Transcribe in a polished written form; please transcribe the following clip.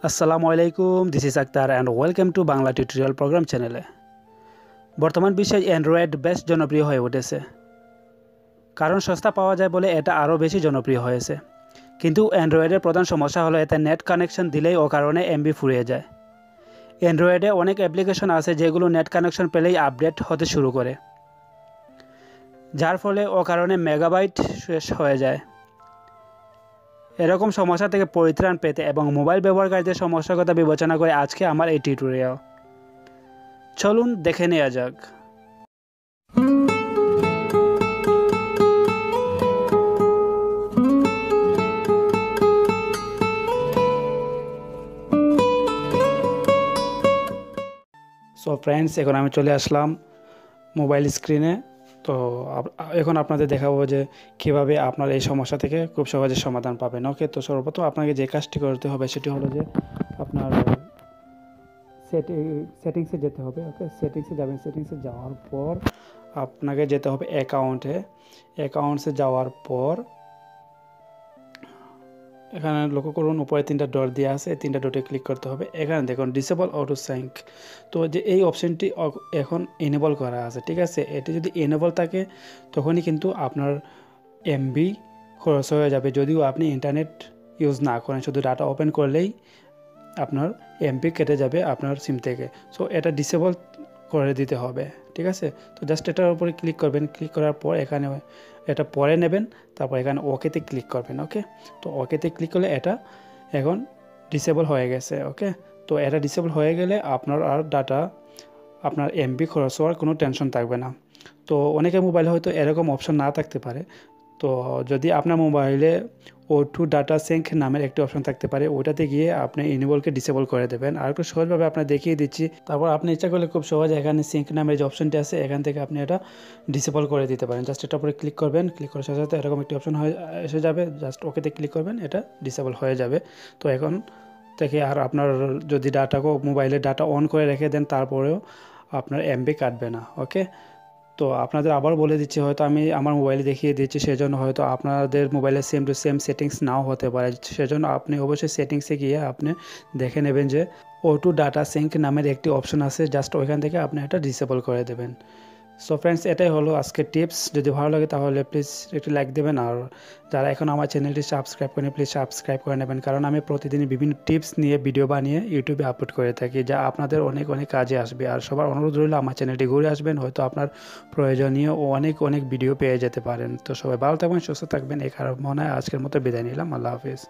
আসসালামু আলাইকুম, this is Akhtar and welcome to Bangla tutorial program চ্যানেলে। বর্তমান বিশ্বে অ্যান্ড্রয়েড বেশ জনপ্রিয় হয়ে উঠেছে, কারণ সস্তা পাওয়া যায় বলে এটা আরও বেশি জনপ্রিয় হয়েছে। কিন্তু অ্যান্ড্রয়েডের প্রধান সমস্যা হলো এতে নেট কানেকশন দিলেই ও কারণে এমবি ফুরিয়ে যায়। অ্যান্ড্রয়েডে অনেক অ্যাপ্লিকেশন আছে যেগুলো নেট কানেকশন পেলেই আপডেট হতে শুরু করে, যার ফলে ও কারণে মেগাবাইট শেষ হয়ে যায়। এরকম সমস্যা থেকে পরিত্রাণ পেতে এবং মোবাইল ব্যবহারকারীদের সমস্যার কথা বিবেচনা করে আজকে আমার এই টিউটোরিয়াল। চলুন দেখে নেওয়া যাক। সো ফ্রেন্ডস, এখন আমি চলে আসলাম মোবাইল স্ক্রিনে। তো এখন আপনাদের দেখাবো যে কীভাবে আপনার এই সমস্যা থেকে খুব সহজে সমাধান পাবেন। ওকে, তো সর্বপ্রথম আপনাকে যে কাজটি করতে হবে সেটি হলো যে আপনার সেটিংসে যেতে হবে। ওকে, সেটিংসে যাবেন। সেটিংসে যাওয়ার পর আপনাকে যেতে হবে অ্যাকাউন্টসে যাওয়ার পর এখানে লক্ষ্য করুন উপরে 3টা ডট দেওয়া আছে, 3টা ডটে ক্লিক করতে হবে। এখানে দেখুন ডিসেবল অটো সিঙ্ক, তো যে এই অপশনটি এখন এনেবল করা আছে, ঠিক আছে। এটি যদি এনেবল থাকে তখনই কিন্তু আপনার এমবি খরচ হয়ে যাবে, যদিও আপনি ইন্টারনেট ইউজ না করেন, শুধু ডাটা ওপেন করলেই আপনার এমবি কেটে যাবে আপনার সিম থেকে। সো এটা ডিসেবল করে দিতে হবে, ঠিক আছে। তো জাস্ট এটার উপরে ক্লিক করবেন। ক্লিক করার পর এখানে এটা পরে নেবেন, তারপর এখানে ওকেতে ক্লিক করবেন। ওকে, তো ওকেতে ক্লিক করলে এটা এখন ডিসেবল হয়ে গেছে। ওকে, তো এটা ডিসেবল হয়ে গেলে আপনার আর ডাটা আপনার এমবি খরচ হওয়ার কোনো টেনশন থাকবে না। তো অনেকের মোবাইলে হয়তো এরকম অপশন না থাকতে পারে। তো যদি আপনার মোবাইলে O2 ডাটা সিঙ্ক নামের একটি অপশন থাকতে পারে, ওটাতে গিয়ে আপনি এনেবলকে ডিসেবল করে দেবেন। আর একটু সহজভাবে আপনার দেখিয়ে দিচ্ছি। তারপর আপনি ইচ্ছা করলে খুব সহজে এখানে সিঙ্ক নামের যে অপশনটি আছে এখান থেকে আপনি এটা ডিসেবল করে দিতে পারেন। জাস্ট এটার উপরে ক্লিক করবেন। ক্লিক করার সাথে সাথে এরকম একটি অপশন এসে যাবে, জাস্ট ওকেতে ক্লিক করবেন, এটা ডিসেবল হয়ে যাবে। তো এখন থেকে আর আপনার যদি মোবাইলে ডাটা অন করে রেখে দেন তারপরেও আপনার এমবি কাটবে না। ওকে, তো আপনাদের আবার বলে দিচ্ছি, হয়তো আমি আমার মোবাইলে দেখিয়ে দিচ্ছি, সেজন্য হয়তো আপনাদের মোবাইলে সেম টু সেম সেটিংস নাও হতে পারে। সেজন্য আপনি অবশ্যই সেটিংসে গিয়ে আপনি দেখে নেবেন যে O2 ডাটা সিঙ্ক নামের একটি অপশন আছে, জাস্ট ওইখান থেকে আপনি এটা ডিসেবল করে দেবেন। সো ফ্রেন্ডস, এটাই হলো আজকের টিপস। যদি ভালো লাগে তাহলে প্লিজ একটু লাইক দেবেন, আর যারা এখন আমার চ্যানেলটি সাবস্ক্রাইব করেন প্লিজ সাবস্ক্রাইব করে নেবেন, কারণ আমি প্রতিদিন বিভিন্ন টিপস নিয়ে ভিডিও বানিয়ে ইউটিউবে আপলোড করে থাকি, যা আপনাদের অনেক অনেক কাজে আসবে। আর সবার অনুরোধ রইল আমার চ্যানেলটি ঘুরে আসবেন, হয়তো আপনার প্রয়োজনীয় ও অনেক ভিডিও পেয়ে যেতে পারেন। তো সবাই ভালো থাকবেন, সুস্থ থাকবেন, এই কারণে আজকের মতো বিদায় নিলাম। আল্লাহ হাফিজ।